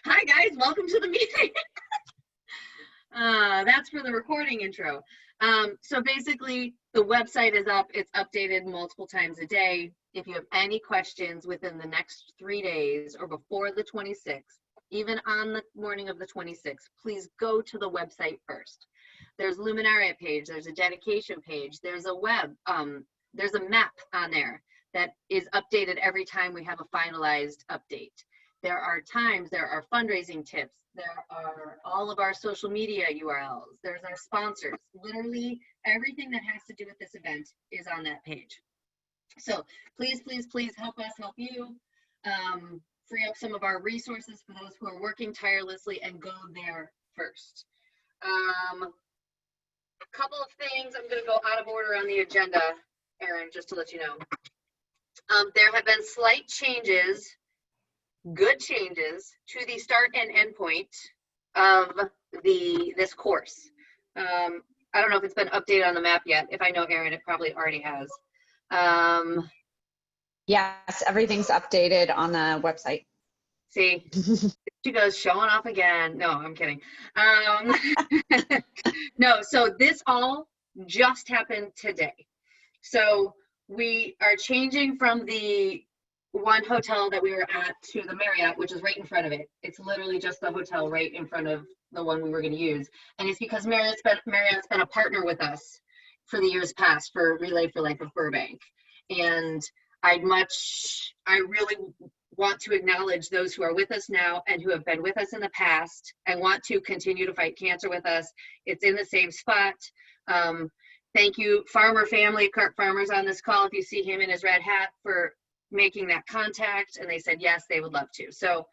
Hi guys, welcome to the meeting. That's for the recording intro. So basically the website is up, it's updated multiple times a day. If you have any questions within the next 3 days or before the 26th, even on the morning of the 26th, please go to the website first. There's Luminaria page, there's a dedication page, there's a there's a map on there that is updated every time we have a finalized update. There are times, there are fundraising tips, there are all of our social media URLs, there's our sponsors. Literally everything that has to do with this event is on that page. So please, please, please help us help you. Free up some of our resources for those who are working tirelessly and go there first. A couple of things, I'm going to go out of order on the agenda, Erin, just to let you know. There have been slight changes, good changes to the start and end point of this course. I don't know if it's been updated on the map yet. If I know Erin, it probably already has. Yes, everything's updated on the website. See, she goes showing off again. No, I'm kidding. No, so this all just happened today. So we are changing from the one hotel that we were at to the Marriott, which is right in front of it. It's literally just the hotel right in front of the one we were going to use. And it's because Marriott's been a partner with us for the years past for Relay for Life of Burbank. And I really want to acknowledge those who are with us now and who have been with us in the past and want to continue to fight cancer with us. It's in the same spot. Thank you, Farmer Family, Kirk Farmer's on this call, if you see him in his red hat, for making that contact, and they said yes, they would love to. So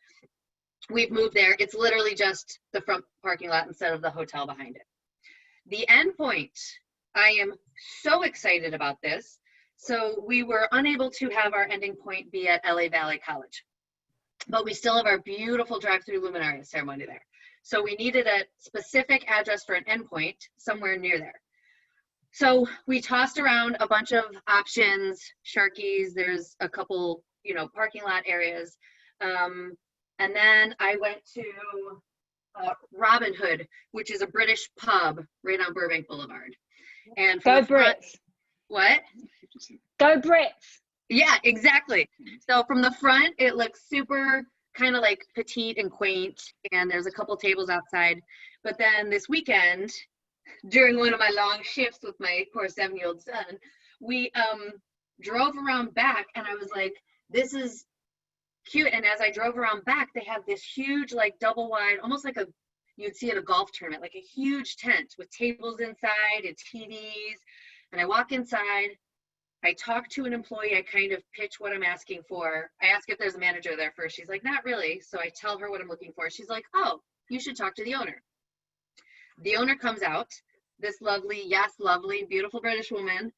we've moved there. It's literally just the front parking lot instead of the hotel behind it. The end point, I am so excited about this. So we were unable to have our ending point be at LA Valley College, but we still have our beautiful drive-through Luminaria ceremony there. So we needed a specific address for an endpoint somewhere near there. So we tossed around a bunch of options, Sharky's, there's a couple, parking lot areas. And then I went to Robin Hood, which is a British pub right on Burbank Boulevard. And Go Brits. What? Go Brits. Yeah, exactly. So from the front, it looks super kind of like petite and quaint, and there's a couple tables outside. But then this weekend, during one of my long shifts with my poor 7-year-old son, we drove around back, and I was like, this is cute. And as I drove around back, they have this huge, like double wide, almost like you'd see at a golf tournament, like a huge tent with tables inside and TVs. And I walk inside, I talk to an employee, I kind of pitch what I'm asking for. I ask if there's a manager there first. She's like, not really. So I tell her what I'm looking for. She's like, oh, you should talk to the owner. The owner comes out, this lovely, beautiful British woman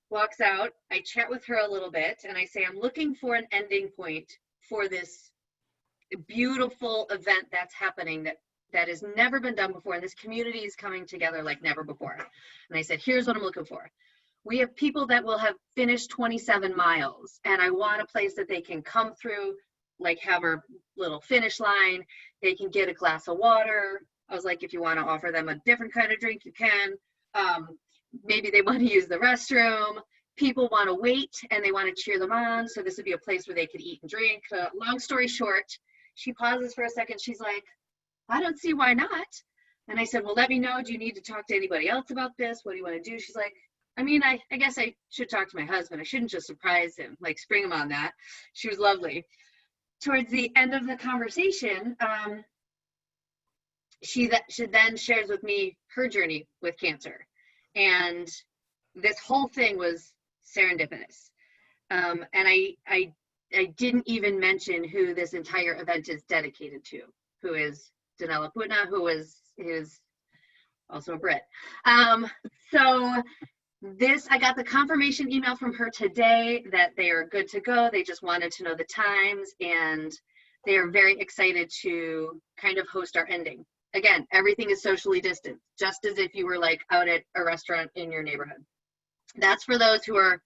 walks out. I chat with her a little bit and I say, I'm looking for an ending point for this beautiful event that's happening that has never been done before. And this community is coming together like never before. And I said, here's what I'm looking for. We have people that will have finished 27 miles and I want a place that they can come through, like have our little finish line. They can get a glass of water. I was like, if you want to offer them a different kind of drink, you can. Maybe they want to use the restroom. People want to wait and they want to cheer them on. So this would be a place where they could eat and drink. Long story short, she pauses for a second. She's like, I don't see why not. And I said, well, let me know. Do you need to talk to anybody else about this? What do you want to do? She's like, I mean, I guess I should talk to my husband. I shouldn't just surprise him, like spring him on that. She was lovely. Towards the end of the conversation, she then shares with me her journey with cancer. And this whole thing was serendipitous. And I didn't even mention who this entire event is dedicated to, who is Danella Putna, who is also a Brit. So I got the confirmation email from her today that they are good to go. They just wanted to know the times, and they are very excited to kind of host our ending. Again, everything is socially distant, just as if you were like out at a restaurant in your neighborhood. That's for those who are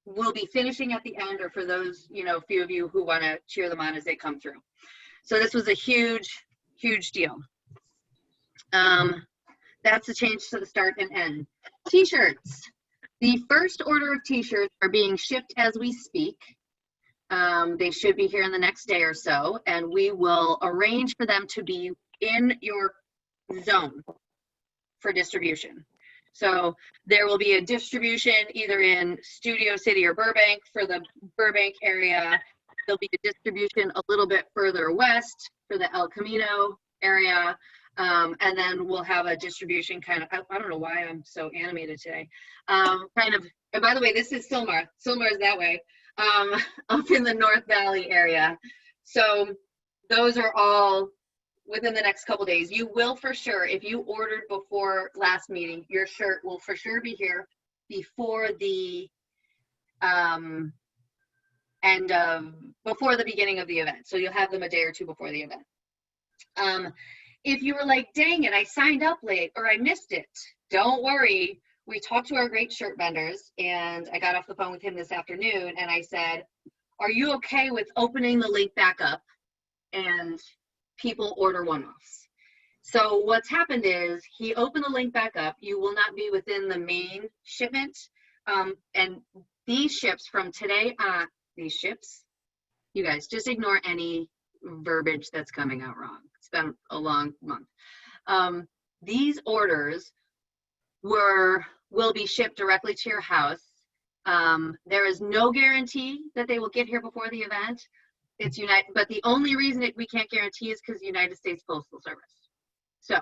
will be finishing at the end, or for those, few of you who want to cheer them on as they come through. So this was a huge, huge deal. That's the change to the start and end. T-shirts. The first order of t-shirts are being shipped as we speak. They should be here in the next day or so, and we will arrange for them to be in your zone for distribution. So there will be a distribution either in Studio City or Burbank for the Burbank area. There'll be a distribution a little bit further west for the El Camino area. And then we'll have a distribution kind of, I don't know why I'm so animated today. Kind of, and by the way, this is Sylmar. Sylmar is that way, up in the North Valley area. So those are all within the next couple days. You will for sure, if you ordered before last meeting, your shirt will for sure be here before the before the beginning of the event. So you'll have them a day or two before the event. If you were like, dang it, I signed up late or I missed it, don't worry. We talked to our great shirt vendors, and I got off the phone with him this afternoon, and I said, are you okay with opening the link back up and people order one-offs? So what's happened is he opened the link back up. You will not be within the main shipment. And these ships from today on, these ships, you guys just ignore any verbiage that's coming out wrong. It's been a long month. These orders will be shipped directly to your house. There is no guarantee that they will get here before the event. It's but the only reason we can't guarantee is because the United States Postal Service. So,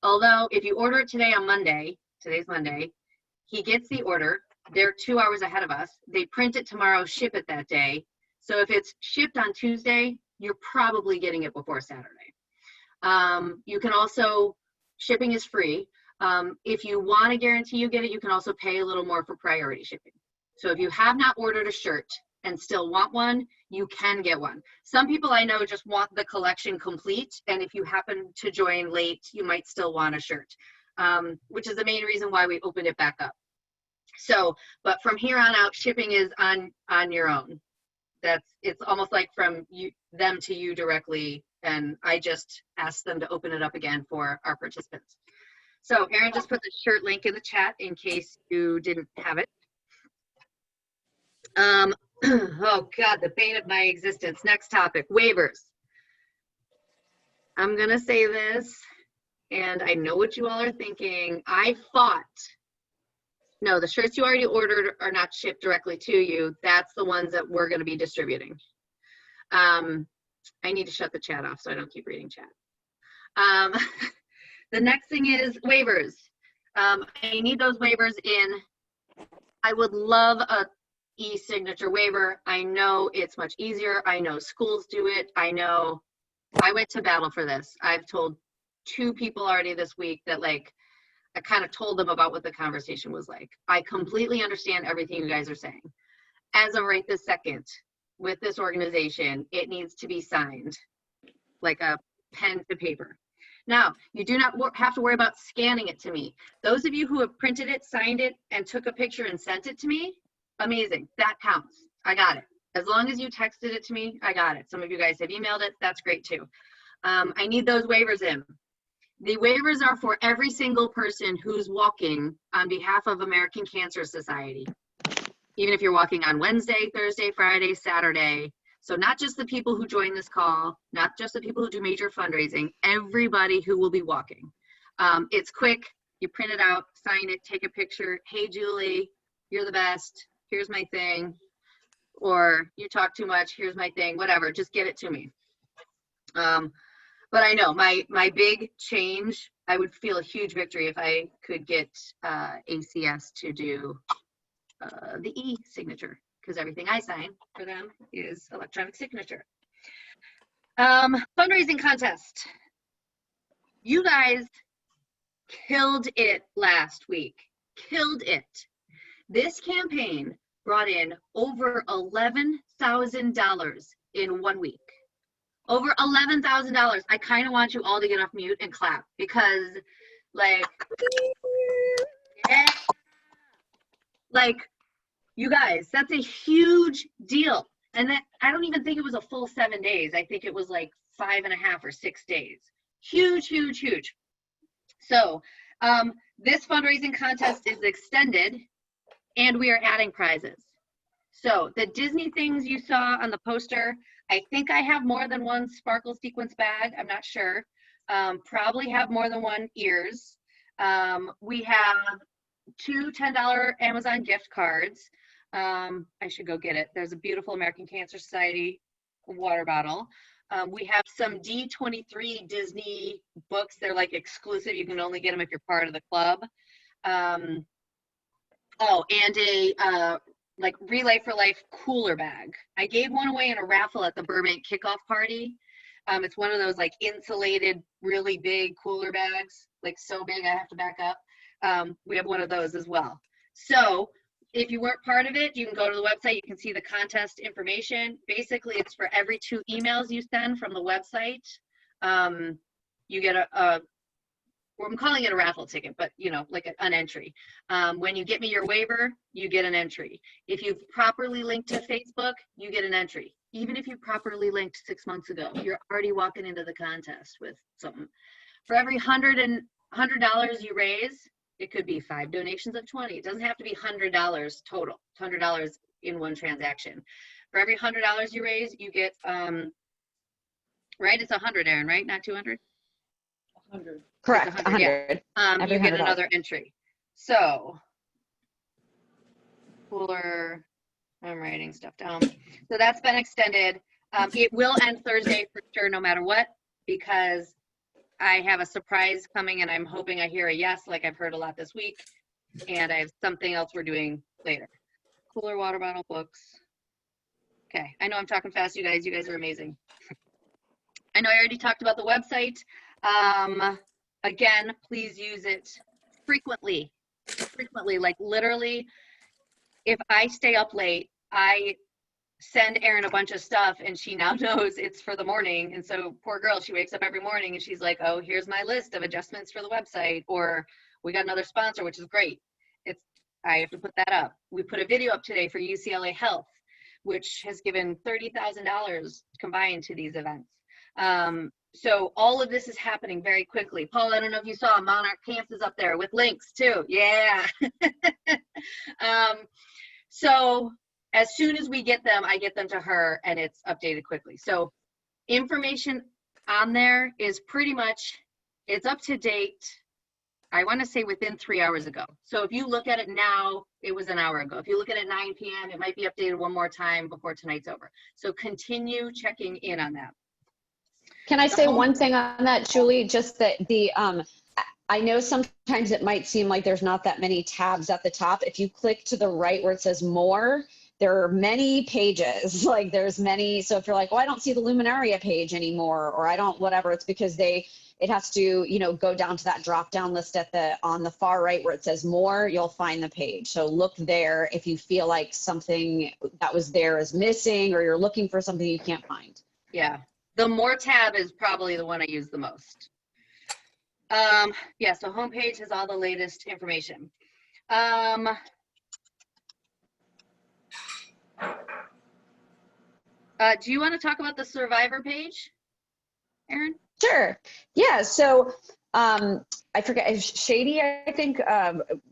although if you order it today on Monday, today's Monday, he gets the order. They're 2 hours ahead of us. They print it tomorrow, ship it that day. So if it's shipped on Tuesday, you're probably getting it before Saturday. You can also, shipping is free. If you want to guarantee you get it, you can also pay a little more for priority shipping. So if you have not ordered a shirt and still want one, you can get one. Some people I know just want the collection complete, and if you happen to join late, you might still want a shirt, which is the main reason why we opened it back up. So, but from here on out, shipping is on your own. It's almost like from them to you directly, and I just asked them to open it up again for our participants. So Erin just put the shirt link in the chat in case you didn't have it. Oh God, the bane of my existence. Next topic, waivers. I'm gonna say this, and I know what you all are thinking. No, the shirts you already ordered are not shipped directly to you. That's the ones that we're gonna be distributing. I need to shut the chat off so I don't keep reading chat. The next thing is waivers. I need those waivers in. I would love a e-signature waiver. I know it's much easier. I know schools do it. I know I went to battle for this. I've told 2 people already this week that like, I kind of told them about what the conversation was like. I completely understand everything you guys are saying. As of right this second, with this organization, it needs to be signed like a pen to paper. Now, you do not have to worry about scanning it to me. Those of you who have printed it, signed it, and took a picture and sent it to me, amazing. That counts. I got it. As long as you texted it to me, I got it. Some of you guys have emailed it. That's great too. I need those waivers in. The waivers are for every single person who's walking on behalf of American Cancer Society. Even if you're walking on Wednesday, Thursday, Friday, Saturday. So not just the people who join this call, not just the people who do major fundraising, everybody who will be walking. It's quick. You print it out, sign it, take a picture. Hey, Julie, you're the best. Here's my thing. Or you talk too much. Here's my thing. Whatever. Just get it to me. But I know my big change, I would feel a huge victory if I could get ACS to do the e-signature, because everything I sign for them is electronic signature. Fundraising contest. You guys killed it last week. Killed it. This campaign brought in over $11,000 in 1 week. Over $11,000. I kind of want you all to get off mute and clap because, like, yeah. Like, you guys, that's a huge deal. And that, I don't even think it was a full 7 days. I think it was like 5.5 or 6 days. Huge, huge, huge. So this fundraising contest is extended and we are adding prizes. So the Disney things you saw on the poster, I think I have more than one sparkle sequence bag. I'm not sure. Probably have more than one ears. We have 2 $10 Amazon gift cards. I should go get it. There's a beautiful American Cancer Society water bottle. We have some D23 Disney books. They're like exclusive. You can only get them if you're part of the club. Oh, and a like Relay for Life cooler bag. I gave one away in a raffle at the Burbank kickoff party. It's one of those like insulated, really big cooler bags, like so big I have to back up. We have one of those as well. So if you weren't part of it, you can go to the website. You can see the contest information. Basically, it's for every 2 emails you send from the website. You get I'm calling it a raffle ticket, but you know, like an entry. When you get me your waiver, you get an entry. If you've properly linked to Facebook, you get an entry. Even if you properly linked 6 months ago, you're already walking into the contest with something. For every $100 you raise, it could be 5 donations of 20. It doesn't have to be $100 total. It's $100 in one transaction. For every $100 you raise, you get right? It's 100, Erin, right? Not 200. 100. Correct, 100, yeah. 100. You get another entry. So, cooler, I'm writing stuff down. So that's been extended. It will end Thursday for sure, no matter what, because I have a surprise coming and I'm hoping I hear a yes, like I've heard a lot this week. And I have something else we're doing later. Cooler, water bottle, books. Okay, I know I'm talking fast, you guys. You guys are amazing. I know I already talked about the website. Again, please use it frequently, like literally, if I stay up late, I send Erin a bunch of stuff and she now knows it's for the morning. And so poor girl, she wakes up every morning and she's like, oh, here's my list of adjustments for the website, or we got another sponsor, which is great. I have to put that up. We put a video up today for UCLA Health, which has given $30,000 combined to these events. So all of this is happening very quickly. Paul, I don't know if you saw Monarch Camps is up there with links too. Yeah. So as soon as we get them, I get them to her and it's updated quickly. So information on there is pretty much, it's up to date. I want to say within 3 hours ago. So if you look at it now, it was an hour ago. If you look at it 9 p.m., it might be updated one more time before tonight's over. So continue checking in on that. Can I say one thing on that, Julie? Just that I know sometimes it might seem like there's not that many tabs at the top. If you click to the right where it says more, there are many pages, like there's many. So if you're like, well, I don't see the Luminaria page anymore, or I don't, whatever, it's because it has to, you know, go down to that drop down list on the far right where it says more, you'll find the page. So look there if you feel like something that was there is missing, or you're looking for something you can't find. Yeah. The more tab is probably the one I use the most. Yeah, so homepage has all the latest information. Do you want to talk about the Survivor page, Erin? Sure. Yeah. So I forget, Shady, I think,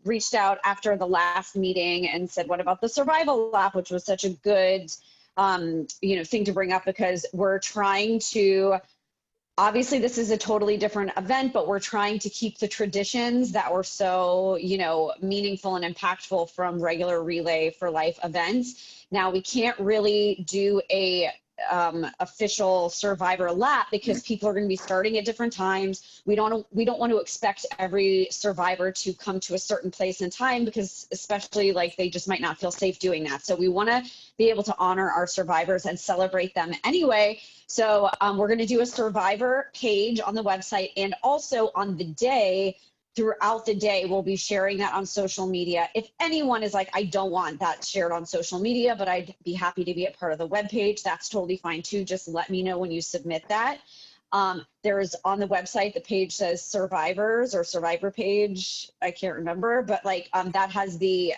reached out after the last meeting and said, what about the survival app, which was such a good thing to bring up, because we're trying to, obviously this is a totally different event, but we're trying to keep the traditions that were so, meaningful and impactful from regular Relay for Life events. Now we can't really do a official Survivor lap because people are going to be starting at different times. We don't want to expect every survivor to come to a certain place in time, because especially like they just might not feel safe doing that. So we want to be able to honor our survivors and celebrate them anyway. So we're going to do a survivor page on the website, and also on the day, throughout the day, we'll be sharing that on social media. If anyone is like, I don't want that shared on social media, but I'd be happy to be a part of the webpage, that's totally fine too. Just let me know when you submit that. There's on the website, the page says survivors or survivor page. I can't remember, but like that has the,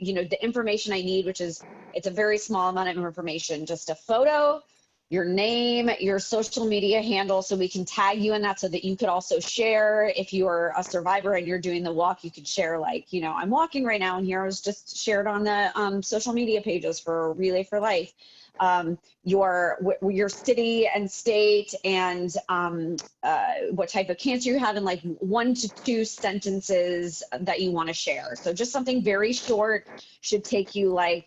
the information I need, which is, it's a very small amount of information, just a photo, your name, your social media handle, so we can tag you in that so that you could also share. If you are a survivor and you're doing the walk, you could share like, I'm walking right now and here was just shared on the social media pages for Relay for Life. Your city and state and what type of cancer you have, and like 1 to 2 sentences that you want to share. So just something very short, should take you like,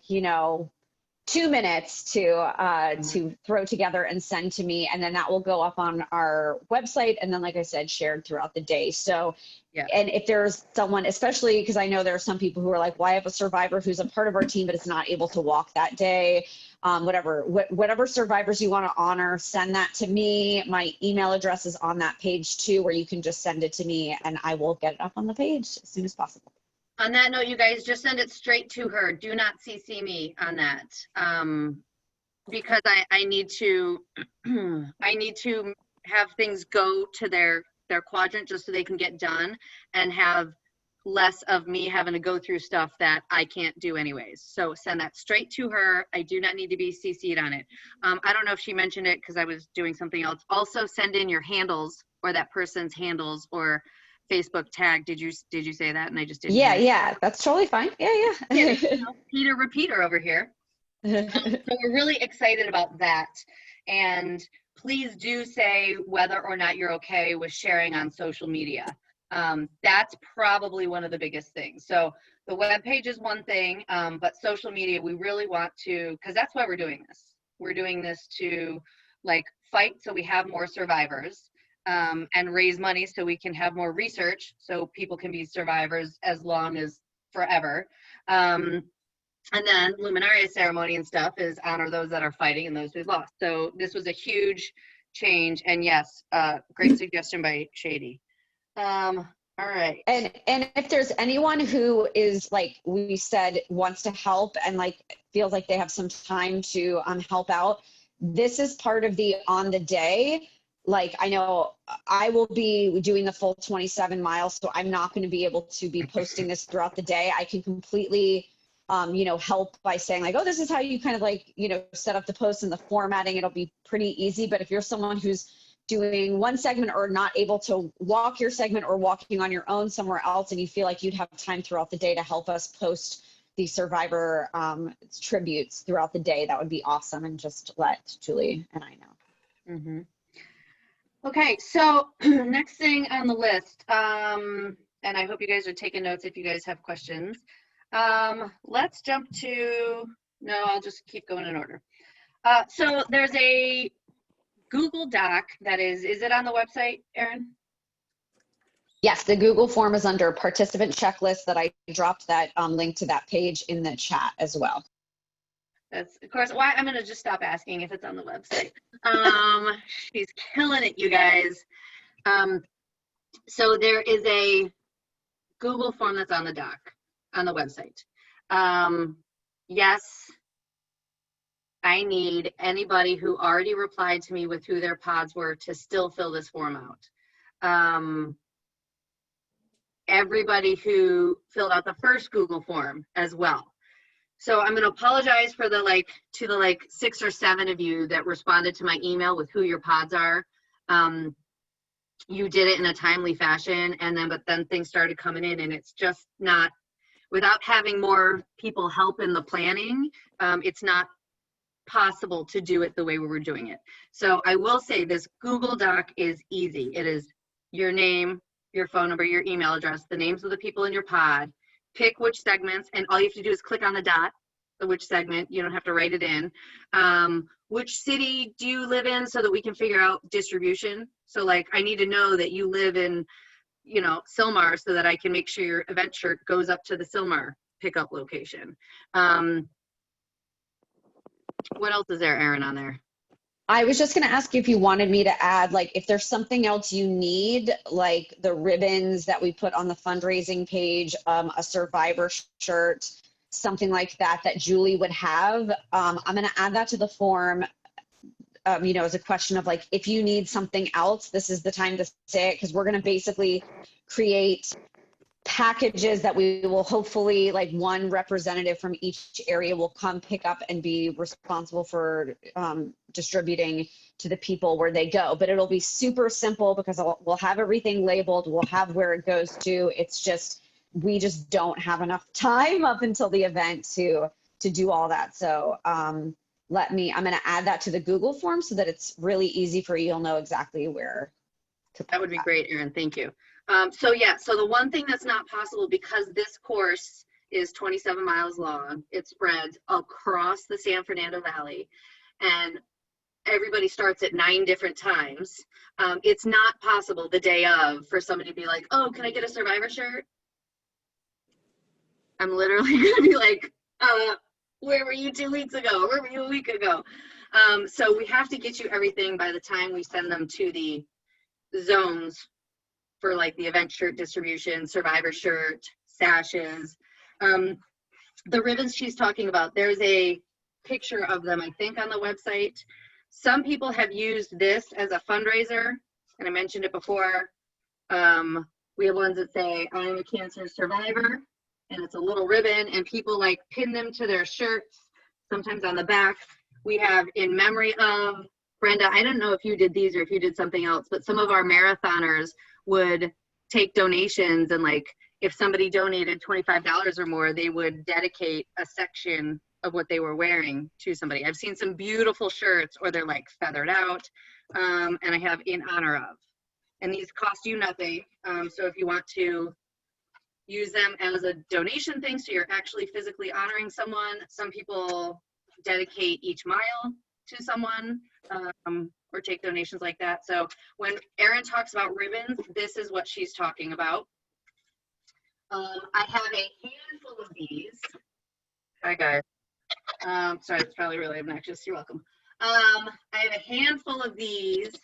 2 minutes to throw together and send to me, and then that will go up on our website, and then like I said, shared throughout the day. So Yeah. and if there's someone, especially because I know there are some people who are like, well, I have a survivor who's a part of our team but is not able to walk that day, whatever survivors you want to honor, send that to me. My email address is on that page too, where you can just send it to me and I will get it up on the page as soon as possible. On that note, you guys, just send it straight to her. Do not CC me on that, because I need to I need to have things go to their quadrant just so they can get done, and have less of me having to go through stuff that I can't do anyways. So send that straight to her. I do not need to be CC'd on it. I don't know if she mentioned it because I was doing something else. Also send in your handles, or that person's handles, or Facebook tag. Did you say that? And I just didn't. Yeah, that's totally fine. Yeah. Peter repeater over here. So we're really excited about that. And please do say whether or not you're okay with sharing on social media. That's probably one of the biggest things. So the webpage is one thing, but social media, we really want to, because that's why we're doing this. We're doing this to like fight so we have more survivors, and raise money so we can have more research so people can be survivors as long as forever. And then luminaria ceremony and stuff is honor those that are fighting and those we've lost. So this was a huge change, and yes, great suggestion by Shady. All right. And if there's anyone who is, like we said, wants to help and like feels like they have some time to help out, this is part of the on the day. Like, I know I will be doing the full 27 miles, so I'm not going to be able to be posting this throughout the day. I can completely, help by saying like, oh, this is how you kind of like, set up the post and the formatting. It'll be pretty easy. But if you're someone who's doing one segment or not able to walk your segment or walking on your own somewhere else, and you feel like you'd have time throughout the day to help us post the survivor tributes throughout the day, that would be awesome. And just let Julie and I know. Mm-hmm. Okay, so next thing on the list, and I hope you guys are taking notes if you guys have questions. Let's jump to, no, I'll just keep going in order. So there's a Google Doc that is it on the website, Erin? Yes, the Google form is under participant checklist that I dropped that link to that page in the chat as well. That's, of course, why I'm going to just stop asking if it's on the website. She's killing it, you guys. So there is a Google form that's on the doc, on the website. Yes, I need anybody who already replied to me with who their pods were to still fill this form out. Everybody who filled out the first Google form as well. So I'm going to apologize for the 6 or 7 of you that responded to my email with who your pods are. You did it in a timely fashion, but then things started coming in, and it's just not, without having more people help in the planning, it's not possible to do it the way we were doing it. So I will say this Google Doc is easy. It is your name, your phone number, your email address, the names of the people in your pod, pick which segments, and all you have to do is click on the dot, which segment. You don't have to write it in. Which city do you live in, so that we can figure out distribution. So like, I need to know that you live in, Sylmar, so that I can make sure your event shirt goes up to the Sylmar pickup location. What else is there, Erin, on there? I was just going to ask if you wanted me to add, like, if there's something else you need, like the ribbons that we put on the fundraising page, a survivor shirt, something like that, that Julie would have. I'm going to add that to the form. as a question of like, if you need something else, this is the time to say it, because we're going to basically create packages that we will hopefully, like, one representative from each area will come pick up and be responsible for distributing to the people where they go. But it'll be super simple because we'll have everything labeled, we'll have where it goes to. It's just, we just don't have enough time up until the event to do all that. So I'm going to add that to the Google form so that it's really easy for you. You'll know exactly where to put That would be great, Erin. Thank you. So the one thing that's not possible, because this course is 27 miles long, it spreads across the San Fernando Valley, and everybody starts at 9 different times. It's not possible the day of for somebody to be like, oh, can I get a Survivor shirt? I'm literally going to be like, where were you 2 weeks ago? Where were you a week ago? So we have to get you everything by the time we send them to the zones for like the event shirt distribution, Survivor shirt, sashes. The ribbons she's talking about, there's a picture of them, I think, on the website. Some people have used this as a fundraiser, and I mentioned it before. We have ones that say, I am a cancer survivor, and it's a little ribbon, and people like pin them to their shirts, sometimes on the back. We have in memory of Brenda. I don't know if you did these or if you did something else, but some of our marathoners would take donations, and like if somebody donated $25 or more, they would dedicate a section of what they were wearing to somebody. I've seen some beautiful shirts, or they're like feathered out, and I have in honor of. And these cost you nothing. So if you want to use them as a donation thing, so you're actually physically honoring someone. Some people dedicate each mile to someone, or take donations like that. So when Erin talks about ribbons, this is what she's talking about. I have a handful of these. Hi guys. Sorry, it's probably really obnoxious. You're welcome. I have a handful of these,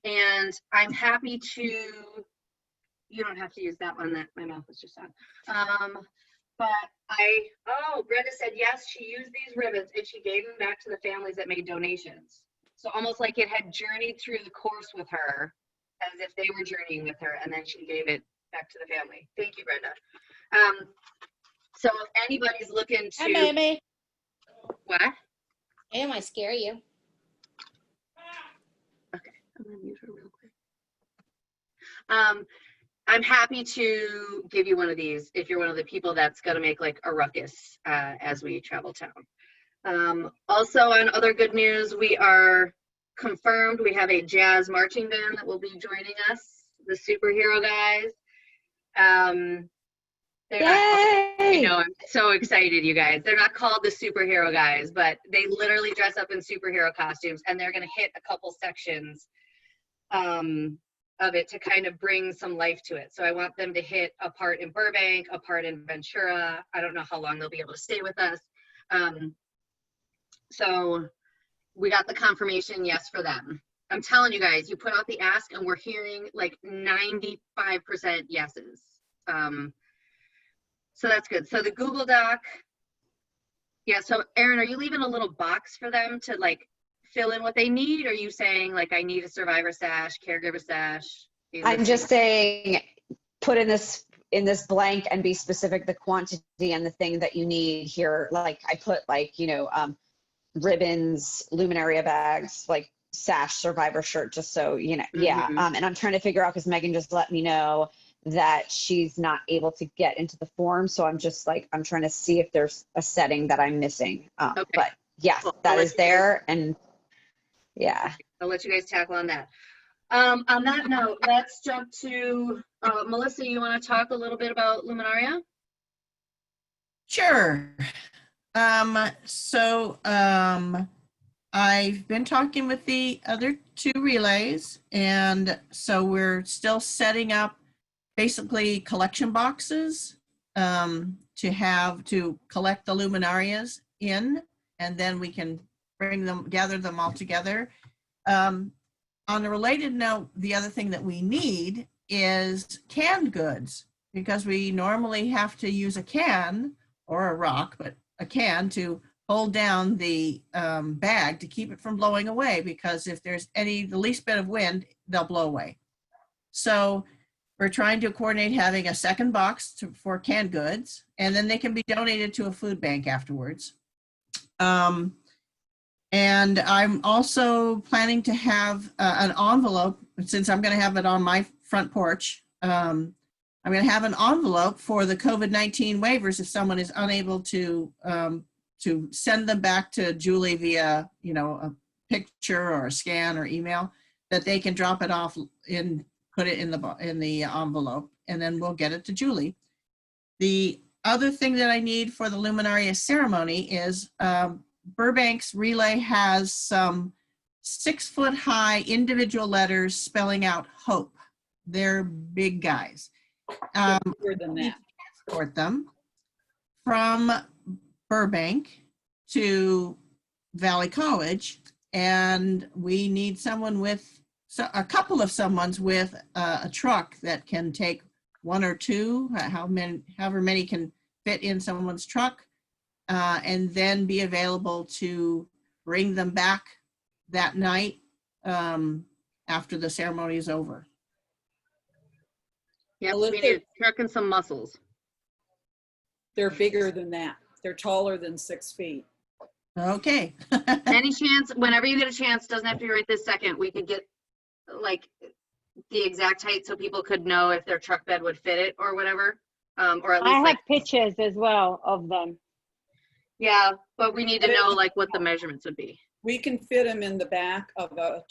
and I'm happy to, you don't have to use that one that my mouth was just on. But Brenda said yes, she used these ribbons and she gave them back to the families that made donations. So almost like it had journeyed through the course with her, as if they were journeying with her, and then she gave it back to the family. Thank you, Brenda. So if anybody's looking to— Hi, baby. What? Am I scare you? Okay, I'm gonna mute her real quick. I'm happy to give you one of these if you're one of the people that's gonna make like a ruckus as we travel town. Also, on other good news, we are confirmed we have a jazz marching band that will be joining us, the Superhero Guys. Yay! I'm so excited, you guys. They're not called the Superhero Guys, but they literally dress up in superhero costumes, and they're going to hit a couple sections of it to kind of bring some life to it. So I want them to hit a part in Burbank, a part in Ventura. I don't know how long they'll be able to stay with us. So we got the confirmation yes for them. I'm telling you guys, you put out the ask and we're hearing like 95% yeses. So that's good. So the Google Doc. Yeah, so Erin, are you leaving a little box for them to like fill in what they need? Or are you saying like, I need a survivor sash, caregiver sash? I'm just saying, put in this blank and be specific, the quantity and the thing that you need here. Like I put like, ribbons, luminaria bags, like sash, survivor shirt, just so, yeah. And I'm trying to figure out, because Megan just let me know that she's not able to get into the form. So I'm just like, I'm trying to see if there's a setting that I'm missing. Okay. But yes, Cool. that is there. And yeah. I'll let you guys tackle on that. On that note, let's jump to Melissa. You want to talk a little bit about Luminaria? Sure. I've been talking with the other 2 relays, and so we're still setting up basically collection boxes to collect the luminarias in, and then we can gather them all together. On a related note, the other thing that we need is canned goods, because we normally have to use a can or a rock, but a can to hold down the bag to keep it from blowing away, because if there's the least bit of wind, they'll blow away. So we're trying to coordinate having a second box for canned goods, and then they can be donated to a food bank afterwards. And I'm also planning to have an envelope, since I'm going to have it on my front porch. I'm going to have an envelope for the COVID-19 waivers if someone is unable to send them back to Julie via, a picture or a scan or email, that they can drop it off in, put it in the envelope, and then we'll get it to Julie. The other thing that I need for the Luminaria ceremony is Burbank's Relay has some 6-foot-high individual letters spelling out hope. They're big guys. Bigger than that. Transport them from Burbank to Valley College, and we need someone with a couple of someones with a truck that can take one or two, however many can fit in someone's truck, and then be available to bring them back that night after the ceremony is over. Yep, Well, we if need a truck and some muscles. They're bigger than that. They're taller than 6 feet. Okay. Any chance, whenever you get a chance, doesn't have to be right this second, we could get like the exact height so people could know if their truck bed would fit it or whatever. Or at least I have pictures as well of them. yeah, but we need to know like what the measurements would be. We can fit them in the back of a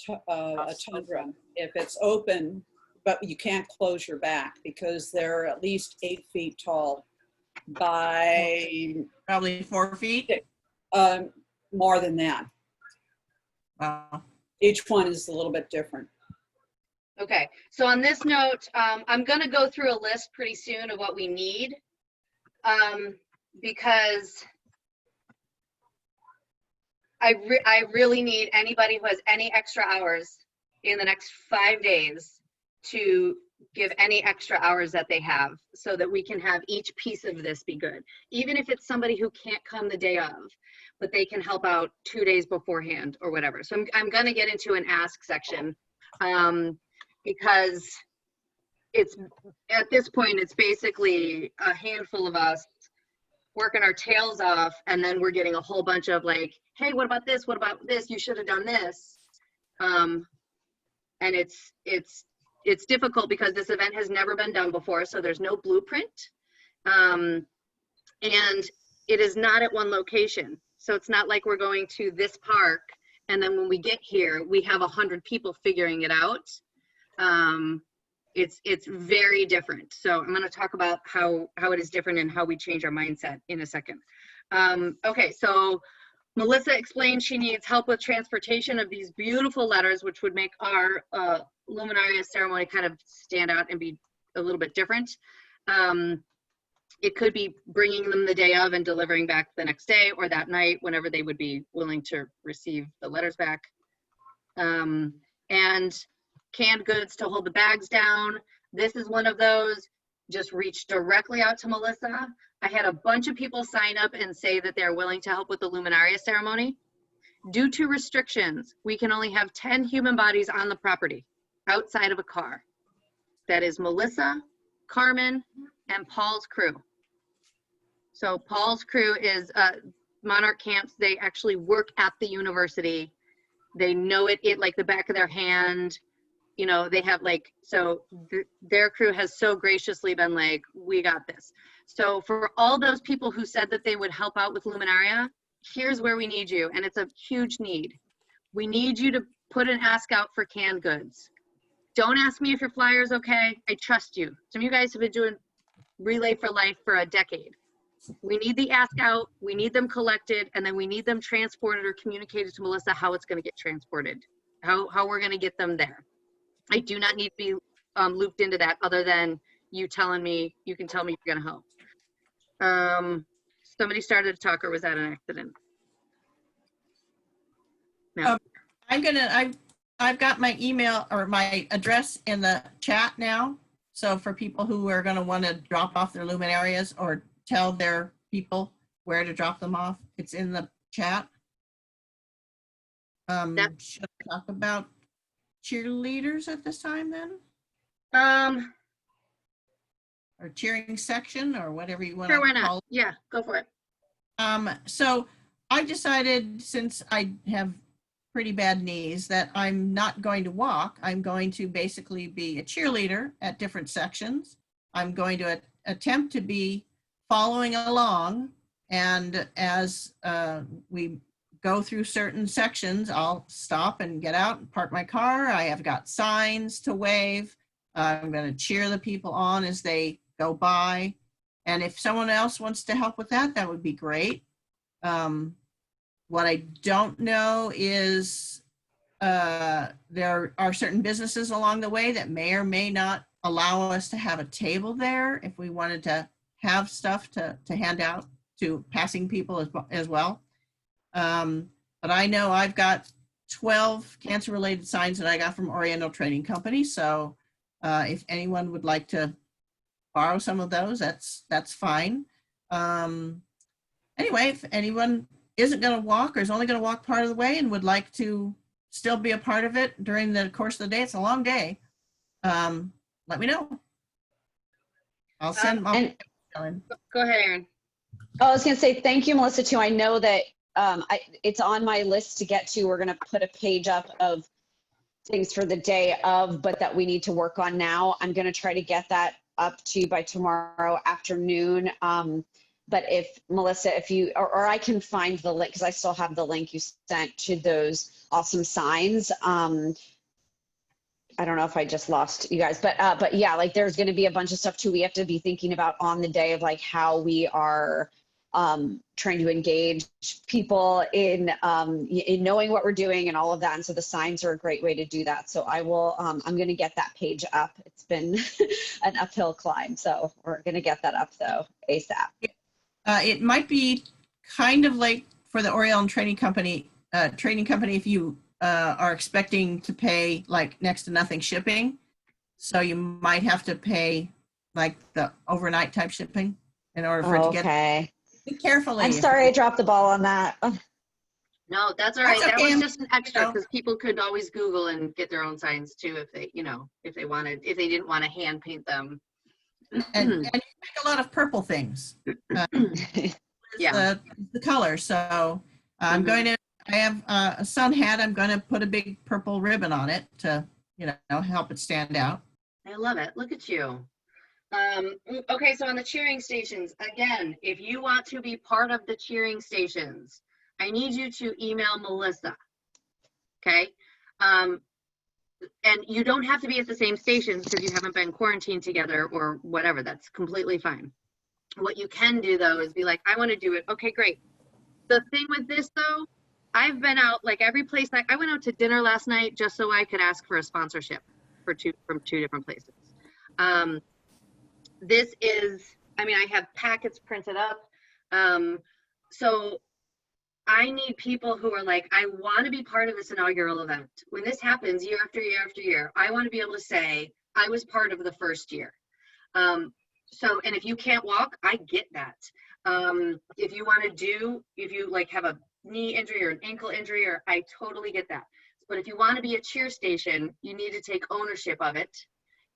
Tundra if it's open, but you can't close your back because they're at least 8 feet tall by Probably 4 feet. more than that. Wow. Each one is a little bit different. Okay, so on this note, I'm gonna go through a list pretty soon of what we need. Because I really need anybody who has any extra hours in the next 5 days to give any extra hours that they have so that we can have each piece of this be good. Even if it's somebody who can't come the day of, but they can help out 2 days beforehand or whatever. So I'm gonna get into an ask section because it's at this point, it's basically a handful of us working our tails off, and then we're getting a whole bunch of like, hey, what about this? What about this? You should have done this. And it's difficult because this event has never been done before, so there's no blueprint. And it is not at one location. So it's not like we're going to this park, and then when we get here, we have 100 people figuring it out. It's very different. So I'm going to talk about how it is different and how we change our mindset in a second. Okay, so Melissa explained she needs help with transportation of these beautiful letters, which would make our Luminaria ceremony kind of stand out and be a little bit different. It could be bringing them the day of and delivering back the next day or that night, whenever they would be willing to receive the letters back. And canned goods to hold the bags down. This is one of those. Just reach directly out to Melissa. I had a bunch of people sign up and say that they're willing to help with the Luminaria ceremony. Due to restrictions, we can only have 10 human bodies on the property outside of a car. That is Melissa, Carmen, and Paul's crew. So Paul's crew is Monarch Camps. They actually work at the university. They know it like the back of their hand. You know, they have like, so their crew has so graciously been like, we got this. So for all those people who said that they would help out with Luminaria, here's where we need you. And it's a huge need. We need you to put an ask out for canned goods. Don't ask me if your flyer is okay. I trust you. Some of you guys have been doing Relay for Life for a decade. We need the ask out, we need them collected, and then we need them transported or communicated to Melissa how it's gonna get transported, how we're gonna get them there. I do not need to be looped into that other than you telling me, you can tell me you're gonna help. Somebody started to talk, or was that an accident? No. I've got my email or my address in the chat now. So for people who are gonna wanna drop off their luminarias or tell their people where to drop them off, it's in the chat. Should I talk about cheerleaders at this time then? Or cheering section or whatever you want Sure, why to not? call it. Yeah, go for it. So I decided, since I have pretty bad knees, that I'm not going to walk. I'm going to basically be a cheerleader at different sections. I'm going to attempt to be following along. And as we go through certain sections, I'll stop and get out and park my car. I have got signs to wave. I'm going to cheer the people on as they go by. And if someone else wants to help with that, that would be great. What I don't know is there are certain businesses along the way that may or may not allow us to have a table there if we wanted to have stuff to hand out to passing people as well. But I know I've got 12 cancer-related signs that I got from Oriental Training Company. So if anyone would like to borrow some of those, that's fine. Anyway, if anyone isn't going to walk or is only going to walk part of the way and would like to still be a part of it during the course of the day, it's a long day, let me know. I'll send my Go ahead, Erin. I was going to say thank you, Melissa, too. I know that it's on my list to get to. We're going to put a page up of things for the day of, but that we need to work on now. I'm going to try to get that up to you by tomorrow afternoon. But if Melissa, if you, or I can find the link, because I still have the link you sent to those awesome signs. I don't know if I just lost you guys, but yeah, like there's going to be a bunch of stuff too we have to be thinking about on the day of like how we are trying to engage people in knowing what we're doing and all of that. And so the signs are a great way to do that. So I will, I'm going to get that page up. It's been an uphill climb. So we're going to get that up though, ASAP. It might be kind of late for the Oriental Training Company if you are expecting to pay like next to nothing shipping. So you might have to pay like the overnight type shipping in order for it to get. Okay. Be carefully. I'm sorry I dropped the ball on that. No, that's all right. That's That okay. was just an extra No. because people could always Google and get their own signs too if they, if they wanted, if they didn't want to hand paint them. And you make a lot of purple things. Yeah. The color. So I'm going to, I have a sun hat. I'm going to put a big purple ribbon on it to, help it stand out. I love it. Look at you. Okay, so on the cheering stations, again, if you want to be part of the cheering stations, I need you to email Melissa. Okay. And you don't have to be at the same stations because you haven't been quarantined together or whatever. That's completely fine. What you can do though is be like, I want to do it. Okay, great. The thing with this though, I've been out like every place. I went out to dinner last night just so I could ask for a sponsorship from two different places. This is, I have packets printed up. So I need people who are like, I want to be part of this inaugural event. When this happens year after year after year, I want to be able to say, I was part of the first year. And if you can't walk, I get that. If you want to if you like have a knee injury or an ankle injury, or I totally get that. But if you want to be a cheer station, you need to take ownership of it.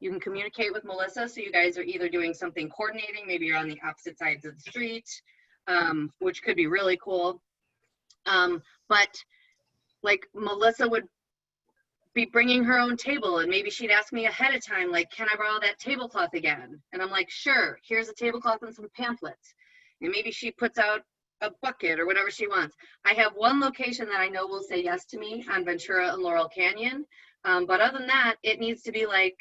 You can communicate with Melissa. So you guys are either doing something coordinating, maybe you're on the opposite sides of the street, which could be really cool. But like Melissa would be bringing her own table and maybe she'd ask me ahead of time, like, can I borrow that tablecloth again? And I'm like, sure, here's a tablecloth and some pamphlets. And maybe she puts out a bucket or whatever she wants. I have one location that I know will say yes to me on Ventura and Laurel Canyon. But other than that, it needs to be like,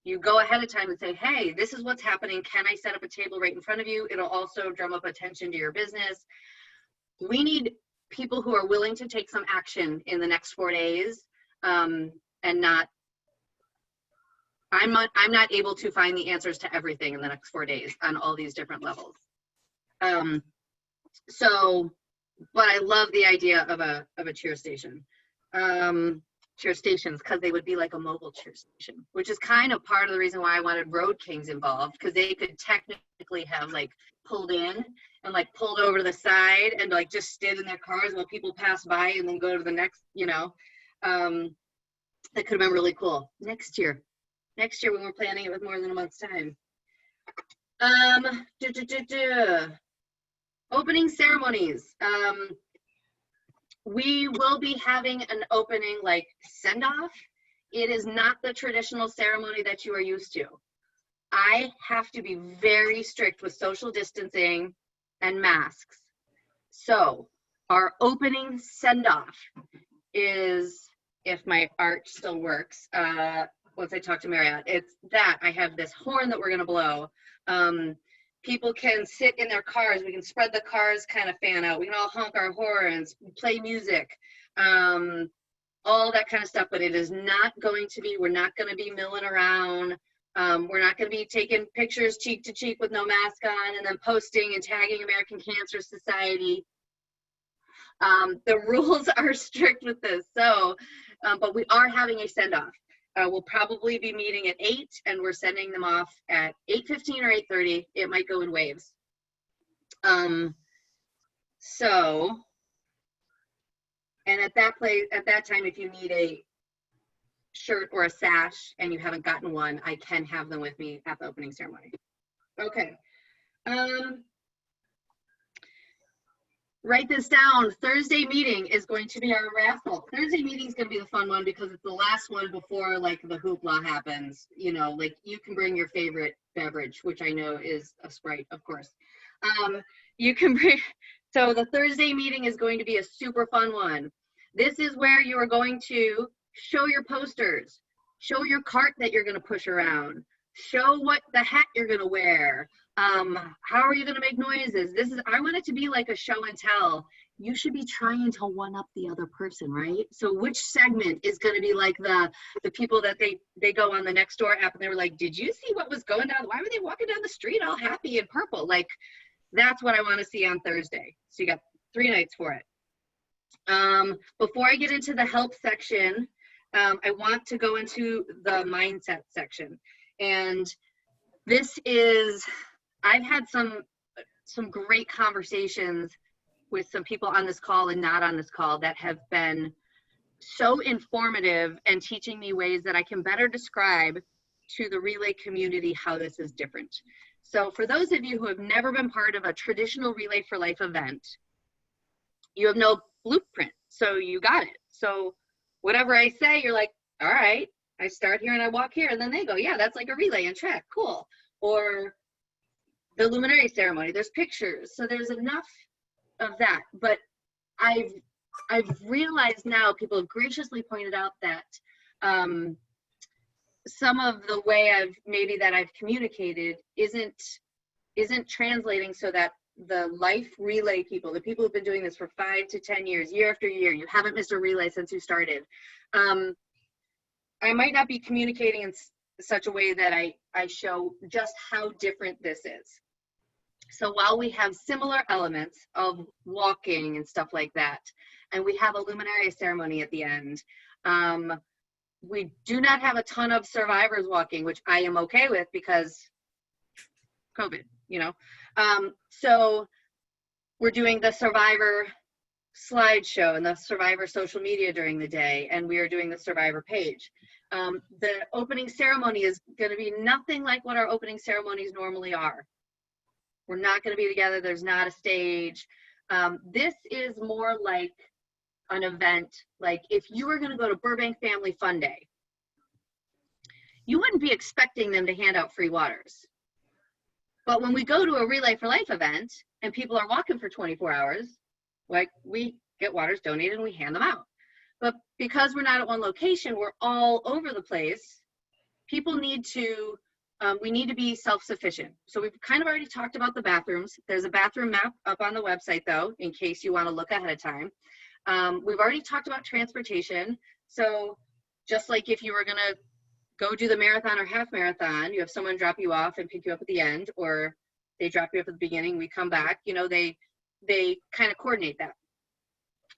you go ahead of time and say, hey, this is what's happening. Can I set up a table right in front of you? It'll also drum up attention to your business. We need people who are willing to take some action in the next 4 days. And not, I'm not able to find the answers to everything in the next 4 days on all these different levels. But I love the idea of a cheer station. cheer stations, because they would be like a mobile cheer station, which is kind of part of the reason why I wanted Road Kings involved, because they could technically have like pulled in and like pulled over to the side and like just stood in their cars while people pass by and then go to the next, that could have been really cool. Next year when we're planning it with more than a month's time. Opening ceremonies. We will be having an opening like send-off. It is not the traditional ceremony that you are used to. I have to be very strict with social distancing and masks. So our opening send-off is, if my art still works, once I talk to Marriott, it's that I have this horn that we're gonna blow. People can sit in their cars. We can spread the cars kind of fan out. We can all honk our horns, play music, all that kind of stuff. But it is not going to be, we're not going to be milling around. We're not going to be taking pictures cheek to cheek with no mask on and then posting and tagging American Cancer Society. The rules are strict with this. So, but we are having a send-off. We'll probably be meeting at 8 and we're sending them off at 8:15 or 8:30. It might go in waves. So, and at that time, if you need a shirt or a sash and you haven't gotten one, I can have them with me at the opening ceremony. Okay. Write this down. Thursday meeting is going to be our raffle. Thursday meeting is going to be the fun one because it's the last one before like the hoopla happens. You know, like you can bring your favorite beverage, which I know is a Sprite, of course. You can bring, so the Thursday meeting is going to be a super fun one. This is where you are going to show your posters, show your cart that you're going to push around, show what the hat you're going to wear. How are you going to make noises? I want it to be like a show and tell. You should be trying to one up the other person, right? So which segment is going to be like the people that they go on the Nextdoor app and they were like, did you see what was going down? Why were they walking down the street all happy and purple? Like, that's what I want to see on Thursday. So you got 3 nights for it. Before I get into the help section, I want to go into the mindset section. And this is, I've had some great conversations with some people on this call and not on this call that have been so informative and teaching me ways that I can better describe to the relay community how this is different. So for those of you who have never been part of a traditional Relay for Life event, you have no blueprint, so you got it. So whatever I say, you're like, all right, I start here and I walk here, and then they go, yeah, that's like a relay and track, cool. Or the luminary ceremony, there's pictures, so there's enough of that. But I've realized now, people have graciously pointed out that some of the way I've communicated isn't translating, so that the life relay people, the people who've been doing this for 5 to 10 years, year after year, you haven't missed a relay since you started. I might not be communicating in such a way that I show just how different this is. So while we have similar elements of walking and stuff like that, and we have a luminary ceremony at the end, we do not have a ton of survivors walking, which I am okay with because COVID, you know. So we're doing the survivor slideshow and the survivor social media during the day, and we are doing the survivor page. The opening ceremony is going to be nothing like what our opening ceremonies normally are. We're not going to be together. There's not a stage. This is more like an event. Like if you were going to go to Burbank Family Fun Day, you wouldn't be expecting them to hand out free waters. But when we go to a Relay for Life event and people are walking for 24 hours, like we get waters donated and we hand them out. But because we're not at one location, we're all over the place. People need to, we need to be self-sufficient. So we've kind of already talked about the bathrooms. There's a bathroom map up on the website though, in case you want to look ahead of time. We've already talked about transportation. So just like if you were gonna go do the marathon or half marathon, you have someone drop you off and pick you up at the end, or they drop you up at the beginning, we come back, you know, they kind of coordinate that.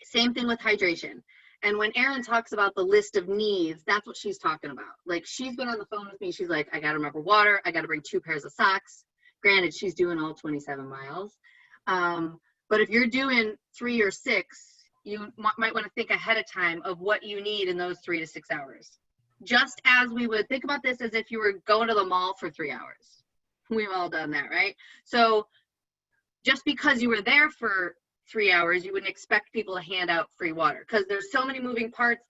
Same thing with hydration. And when Erin talks about the list of needs, that's what she's talking about. Like, she's been on the phone with me. She's like, I got to remember water. I got to bring 2 pairs of socks. Granted, she's doing all 27 miles. But if you're doing 3 or 6, you might want to think ahead of time of what you need in those 3 to 6 hours. Just as we would think about this as if you were going to the mall for 3 hours. We've all done that, right? So just because you were there for 3 hours, you wouldn't expect people to hand out free water, because there's so many moving parts.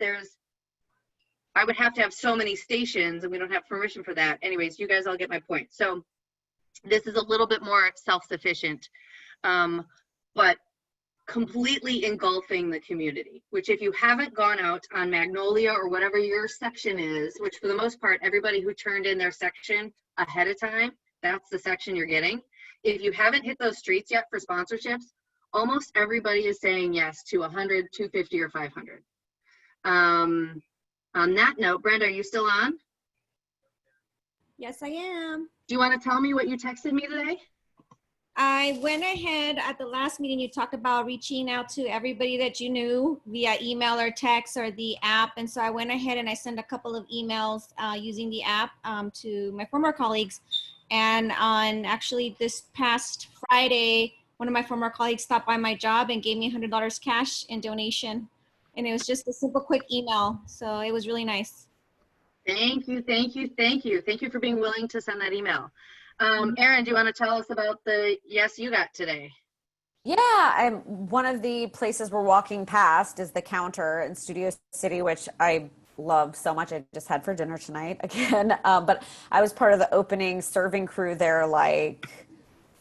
I would have to have so many stations, and we don't have permission for that. Anyways, you guys all get my point. So this is a little bit more self-sufficient, but completely engulfing the community, which if you haven't gone out on Magnolia or whatever your section is, which for the most part, everybody who turned in their section ahead of time, that's the section you're getting. If you haven't hit those streets yet for sponsorships, almost everybody is saying yes to 100, 250, or 500. On that note, Brenda, are you still on? Yes, I am. Do you want to tell me what you texted me today? I went ahead at the last meeting. You talked about reaching out to everybody that you knew via email or text or the app. And so I went ahead and I sent a couple of emails using the app to my former colleagues. And on actually this past Friday, one of my former colleagues stopped by my job and gave me $100 cash in donation. And it was just a simple, quick email. So it was really nice. Thank you, thank you, thank you. Thank you for being willing to send that email. Erin, do you want to tell us about the yes you got today? Yeah, one of the places we're walking past is the counter in Studio City, which I love so much. I just had for dinner tonight again. But I was part of the opening serving crew there like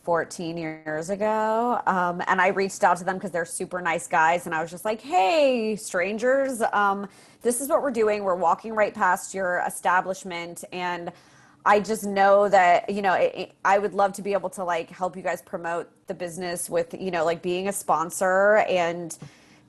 14 years ago. And I reached out to them because they're super nice guys. And I was just like, hey, strangers, this is what we're doing. We're walking right past your establishment. And I just know that, I would love to be able to like help you guys promote the business with, like being a sponsor. And,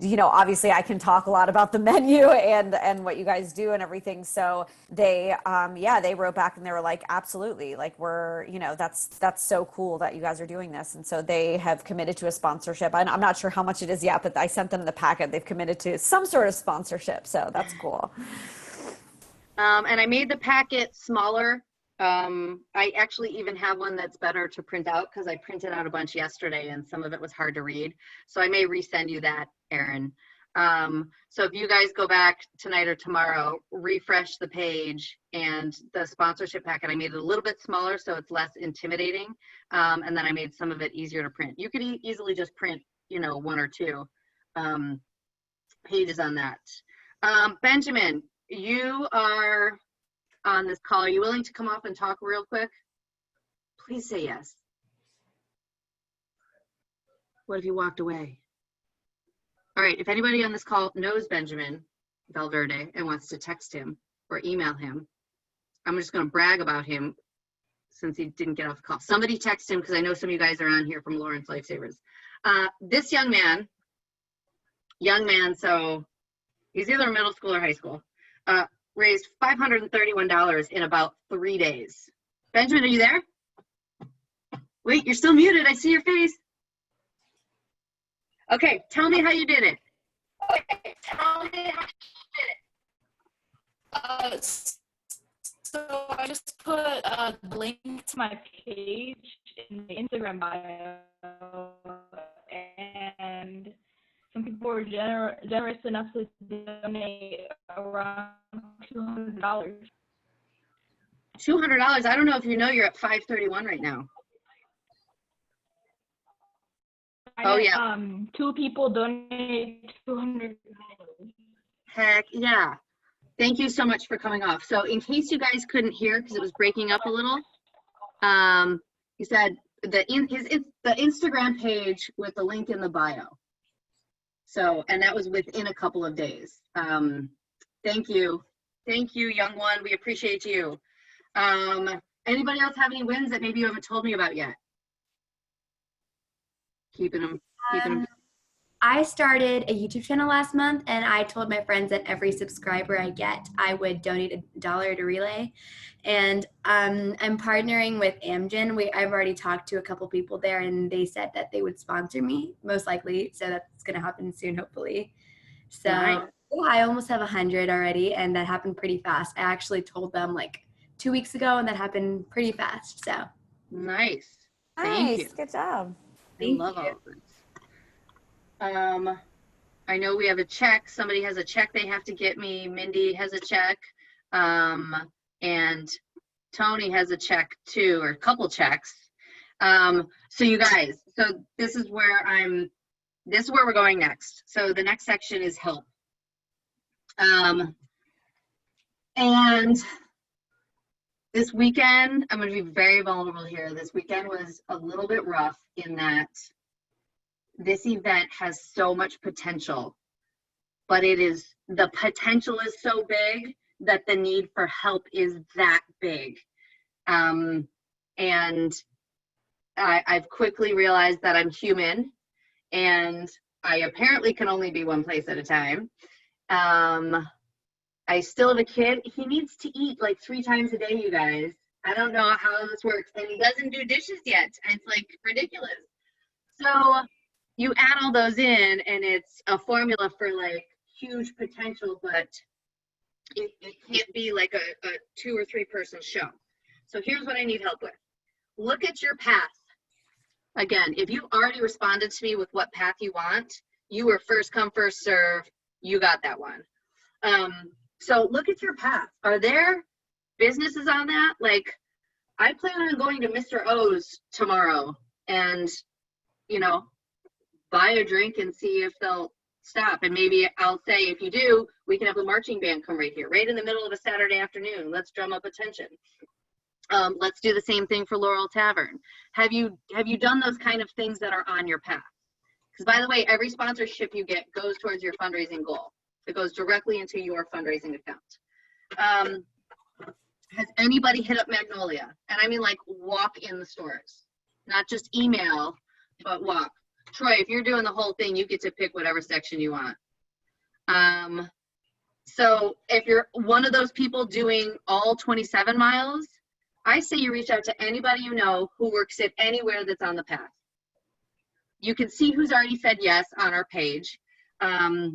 obviously I can talk a lot about the menu and what you guys do and everything. So they wrote back and they were like, absolutely. Like that's so cool that you guys are doing this. And so they have committed to a sponsorship. I'm not sure how much it is yet, but I sent them the packet. They've committed to some sort of sponsorship. So that's cool. And I made the packet smaller. I actually even have one that's better to print out because I printed out a bunch yesterday and some of it was hard to read. So I may resend you that, Erin. So if you guys go back tonight or tomorrow, refresh the page and the sponsorship packet, I made it a little bit smaller so it's less intimidating. And then I made some of it easier to print. You could easily just print, 1 or 2 pages on that. Benjamin, you are on this call. Are you willing to come up and talk real quick? Please say yes. What if you walked away? All right, if anybody on this call knows Benjamin Valverde and wants to text him or email him, I'm just going to brag about him since he didn't get off the call. Somebody text him because I know some of you guys are on here from Lawrence Lifesavers. This young man, so he's either middle school or high school, raised $531 in about 3 days. Benjamin, are you there? Wait, you're still muted. I see your face. Okay, tell me how you did it. So I just put a link to my page in my Instagram bio, and some people were generous enough to donate around $200. $200. I don't know if you know you're at 531 right now. Oh yeah. 2 people donated $200. Heck yeah. Thank you so much for coming off. So in case you guys couldn't hear because it was breaking up a little, he said the Instagram page with the link in the bio. So, and that was within a couple of days. Thank you. Thank you, young one. We appreciate you. Anybody else have any wins that maybe you haven't told me about yet? Keeping them. I started a YouTube channel last month, and I told my friends that every subscriber I get, I would donate $1 to Relay. And I'm partnering with Amgen. I've already talked to a couple people there, and they said that they would sponsor me, most likely. So that's going to happen soon, hopefully. So Nice. Oh, I almost have 100 already, and that happened pretty fast. I actually told them like 2 weeks ago, and that happened pretty fast. So Nice. Thank you. Nice. Good job. I Thank love you. all of this. I know we have a check. Somebody has a check they have to get me. Mindy has a check. And Tony has a check too, or a couple checks. So you guys, so this is where we're going next. So the next section is help. And this weekend, I'm going to be very vulnerable here. This weekend was a little bit rough in that this event has so much potential, but the potential is so big that the need for help is that big. And I've quickly realized that I'm human and I apparently can only be one place at a time. I still have a kid. He needs to eat like 3 times a day, you guys. I don't know how this works. And he doesn't do dishes yet. It's like ridiculous. So you add all those in and it's a formula for like huge potential, but it can't be like a 2 or 3 person show. So here's what I need help with. Look at your path. Again, if you already responded to me with what path you want, you were first come, first serve. You got that one. So look at your path. Are there businesses on that? Like, I plan on going to Mr. O's tomorrow and, you know, buy a drink and see if they'll stop. And maybe I'll say, if you do, we can have a marching band come right here, right in the middle of a Saturday afternoon. Let's drum up attention. Let's do the same thing for Laurel Tavern. Have you done those kind of things that are on your path? Because by the way, every sponsorship you get goes towards your fundraising goal. It goes directly into your fundraising account. Has anybody hit up Magnolia? And I mean like walk in the stores, not just email, but walk. Troy, if you're doing the whole thing, you get to pick whatever section you want. So if you're one of those people doing all 27 miles, I say you reach out to anybody you know who works at anywhere that's on the path. You can see who's already said yes on our page. I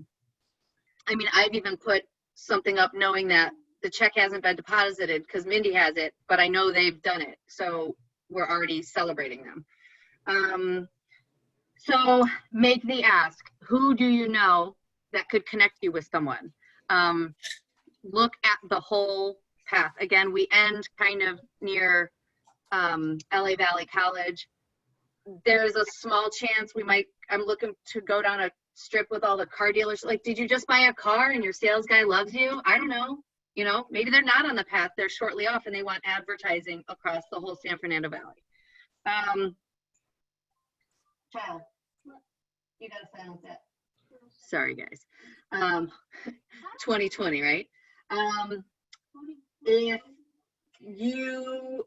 mean, I've even put something up knowing that the check hasn't been deposited because Mindy has it, but I know they've done it. So we're already celebrating them. So make the ask. Who do you know that could connect you with someone? Look at the whole path. Again, we end kind of near LA Valley College. There's a small chance I'm looking to go down a strip with all the car dealers. Like, did you just buy a car and your sales guy loves you? I don't know. You know, maybe they're not on the path. They're shortly off and they want advertising across the whole San Fernando Valley. Child, you gotta silence that. Sorry, guys. 2020, right? If you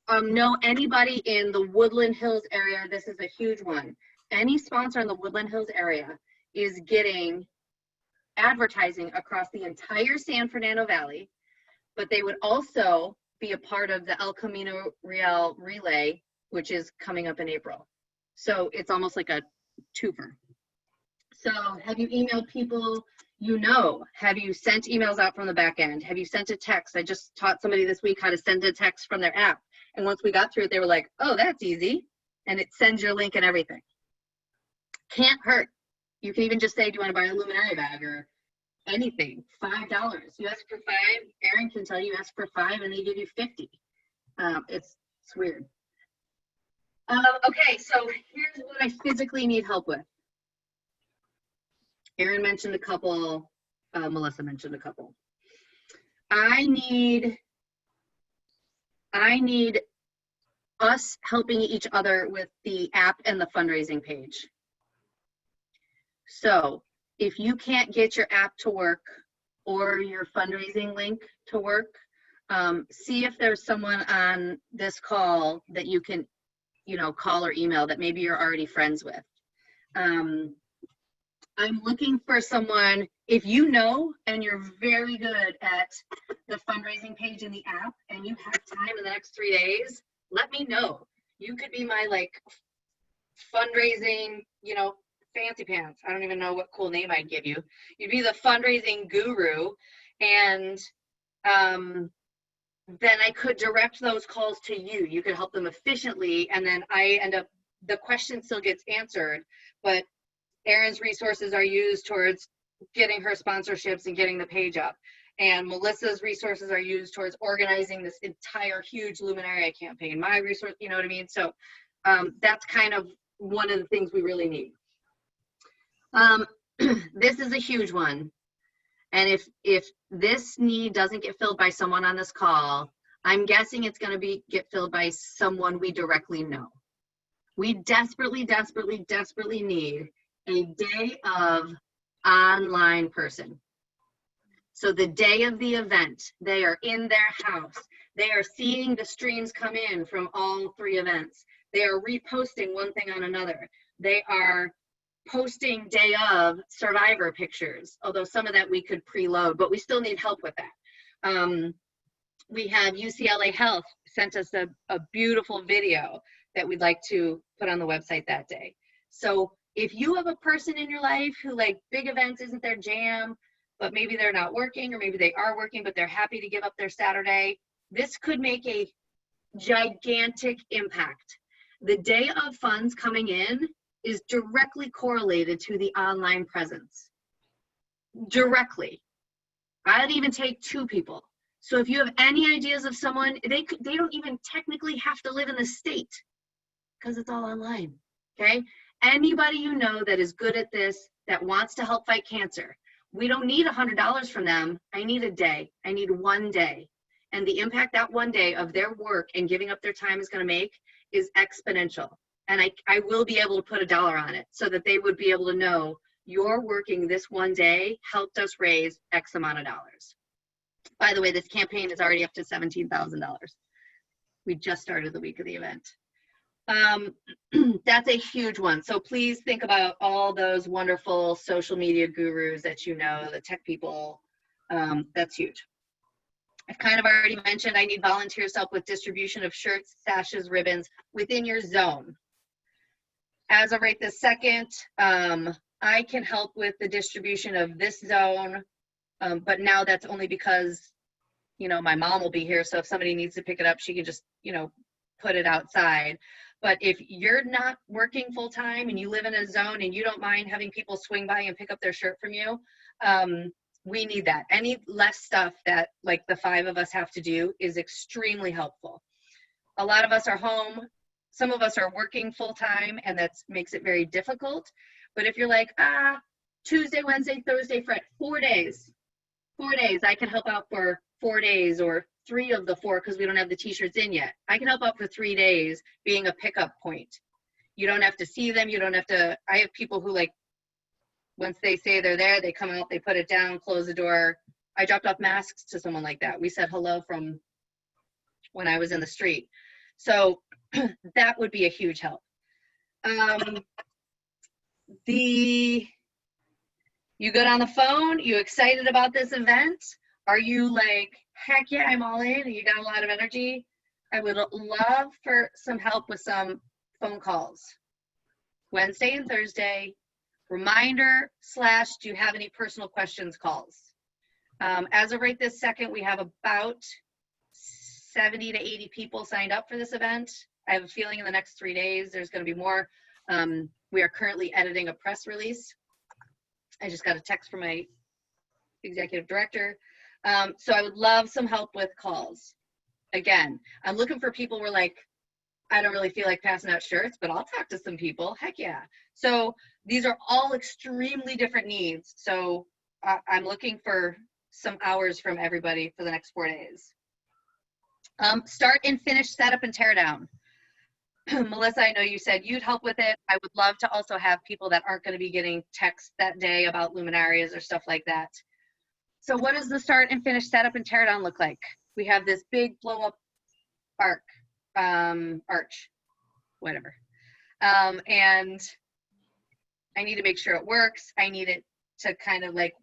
know anybody in the Woodland Hills area, this is a huge one. Any sponsor in the Woodland Hills area is getting advertising across the entire San Fernando Valley, but they would also be a part of the El Camino Real Relay, which is coming up in April. So it's almost like a twofer. So have you emailed people you know? Have you sent emails out from the back end? Have you sent a text? I just taught somebody this week how to send a text from their app. And once we got through it, they were like, oh, that's easy. And it sends your link and everything. Can't hurt. You can even just say, do you want to buy a luminary bag or anything? $5. You ask for $5, Erin can tell you ask for $5 and they give you 50. It's weird. Okay, so here's what I physically need help with. Erin mentioned a couple, Melissa mentioned a couple. I need us helping each other with the app and the fundraising page. So if you can't get your app to work or your fundraising link to work, see if there's someone on this call that you can, call or email that maybe you're already friends with. I'm looking for someone, if you know and you're very good at the fundraising page in the app and you have time in the next 3 days, let me know. You could be my fundraising, fancy pants. I don't even know what cool name I'd give you. You'd be the fundraising guru, and then I could direct those calls to you. You could help them efficiently, and then the question still gets answered, but Erin's resources are used towards getting her sponsorships and getting the page up. And Melissa's resources are used towards organizing this entire huge Luminaria campaign. My resource, you know what I mean? So that's kind of one of the things we really need. This is a huge one. And if this need doesn't get filled by someone on this call, I'm guessing it's going to get filled by someone we directly know. We desperately, desperately, desperately need a day of online person. So the day of the event, they are in their house. They are seeing the streams come in from all 3 events. They are reposting one thing on another. They are posting day of survivor pictures, although some of that we could preload, but we still need help with that. We have UCLA Health sent us a beautiful video that we'd like to put on the website that day. So if you have a person in your life who like big events isn't their jam, but maybe they're not working, or maybe they are working, but they're happy to give up their Saturday, this could make a gigantic impact. The day of funds coming in is directly correlated to the online presence. Directly. I'd even take 2 people. So if you have any ideas of someone, they don't even technically have to live in the state because it's all online, okay? Anybody you know that is good at this, that wants to help fight cancer, we don't need $100 from them. I need a day. I need 1 day. And the impact that 1 day of their work and giving up their time is going to make is exponential. And I will be able to put a dollar on it so that they would be able to know your working this 1 day helped us raise X amount of dollars. By the way, this campaign is already up to $17,000. We just started the week of the event. That's a huge one. So please think about all those wonderful social media gurus that you know, the tech people. That's huge. I've kind of already mentioned I need volunteers help with distribution of shirts, sashes, ribbons within your zone. As of right this second, I can help with the distribution of this zone, but now that's only because, you know, my mom will be here. So if somebody needs to pick it up, she can just, you know, put it outside. But if you're not working full time and you live in a zone and you don't mind having people swing by and pick up their shirt from you, we need that. Any less stuff that like the 5 of us have to do is extremely helpful. A lot of us are home. Some of us are working full time, and that makes it very difficult. But if you're like, Tuesday, Wednesday, Thursday, Friday, 4 days, 4 days, I can help out for 4 days, or 3 of the 4 because we don't have the t-shirts in yet. I can help out for 3 days being a pickup point. You don't have to see them. You don't have to, I have people who like, once they say they're there, they come out, they put it down, close the door. I dropped off masks to someone like that. We said hello from when I was in the street. So that would be a huge help. You good on the phone? You excited about this event? Are you like, heck yeah, I'm all in, and you got a lot of energy? I would love for some help with some phone calls. Wednesday and Thursday, reminder / do you have any personal questions calls. As of right this second, we have about 70 to 80 people signed up for this event. I have a feeling in the next 3 days, there's going to be more. We are currently editing a press release. I just got a text from my executive director. So I would love some help with calls. Again, I'm looking for people who are like, I don't really feel like passing out shirts, but I'll talk to some people. Heck yeah. So these are all extremely different needs. So I'm looking for some hours from everybody for the next 4 days. Start and finish setup and tear down. Melissa, I know you said you'd help with it. I would love to also have people that aren't going to be getting texts that day about luminarias or stuff like that. So what does the start and finish setup and tear down look like? We have this big blow up arch, whatever. And I need to make sure it works. I need it to kind of like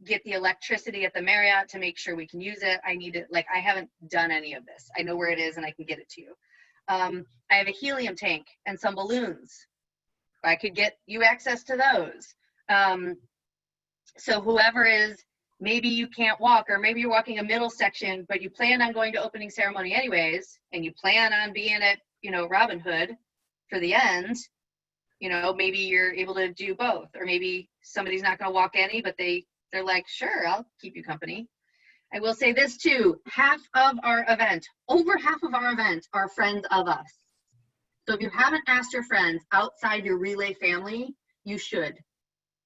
get the electricity at the Marriott to make sure we can use it. I need it, like, I haven't done any of this. I know where it is and I can get it to you. I have a helium tank and some balloons. I could get you access to those. So whoever is, maybe you can't walk, or maybe you're walking a middle section, but you plan on going to opening ceremony anyways, and you plan on being at, you know, Robin Hood for the end, you know, maybe you're able to do both. Or maybe somebody's not going to walk any, but they're like, sure, I'll keep you company. I will say this too, over half of our event are friends of us. So if you haven't asked your friends outside your relay family, you should.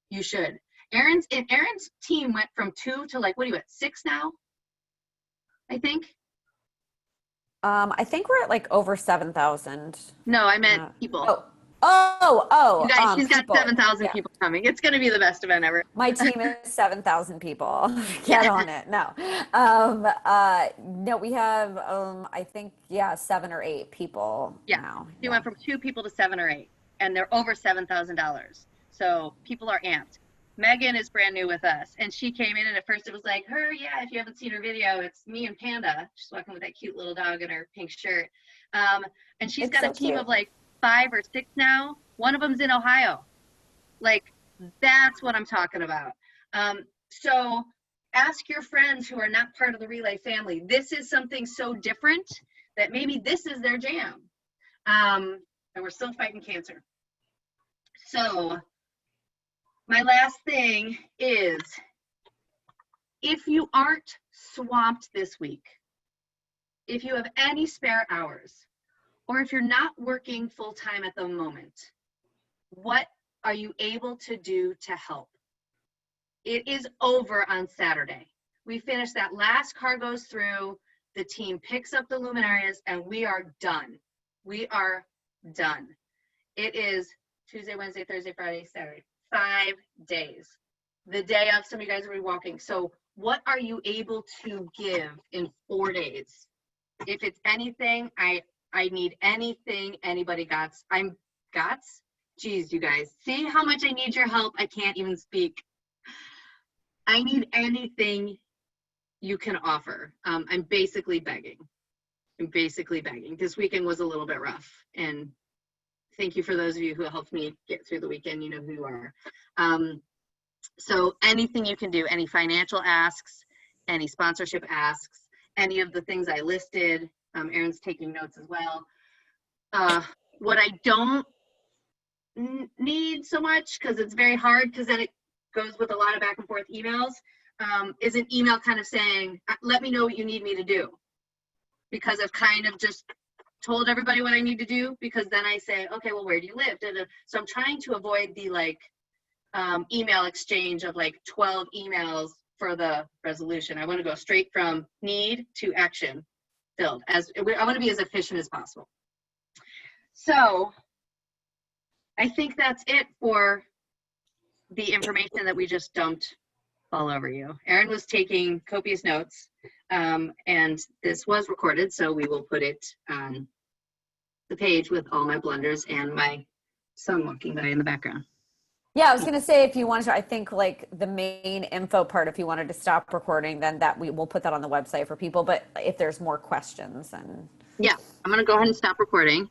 You should. Aaron's team went from 2 to like, what are you at, 6 now? I think. I think we're at like over 7,000. No, I meant people. You You guys, she's got people. 7,000 Yeah. people coming. It's going to be the best event ever. My team is 7,000 people. Get on it. No. No, we have, I think, 7 or 8 people now. She went from 2 people to 7 or 8, and they're over $7,000. So people are amped. Megan is brand new with us, and she came in, and at first it was like her. Yeah, if you haven't seen her video, it's me and Panda. She's walking with that cute little dog in her pink shirt. And she's got a team of like 5 or 6 now. One of them's in Ohio. Like, that's what I'm talking about. So ask your friends who are not part of the relay family. This is something so different that maybe this is their jam. And we're still fighting cancer. So my last thing is, if you aren't swamped this week, if you have any spare hours, or if you're not working full-time at the moment, what are you able to do to help? It is over on Saturday. We finish that last car goes through, the team picks up the luminarias, and we are done. We are done. It is Tuesday, Wednesday, Thursday, Friday, Saturday. 5 days. The day of, some of you guys will be walking. So what are you able to give in 4 days? If it's anything, I need anything anybody got. Geez, you guys, see how much I need your help? I can't even speak. I need anything you can offer. I'm basically begging. This weekend was a little bit rough, and thank you for those of you who helped me get through the weekend. You know who you are. So anything you can do, any financial asks, any sponsorship asks, any of the things I listed. Aaron's taking notes as well. What I don't need so much, because it's very hard, because then it goes with a lot of back and forth emails, is an email kind of saying, let me know what you need me to do. Because I've kind of just told everybody what I need to do, because then I say, okay, well, where do you live? So I'm trying to avoid the like email exchange of like 12 emails for the resolution. I want to go straight from need to action filled. I want to be as efficient as possible. So I think that's it for the information that we just dumped all over you. Aaron was taking copious notes, and this was recorded, so we will put it on the page with all my blunders and my son walking by in the background. Yeah, I was going to say, if you wanted to, I think like the main info part, if you wanted to stop recording, then we'll put that on the website for people. But if there's more questions, then. Yeah, I'm going to go ahead and stop recording.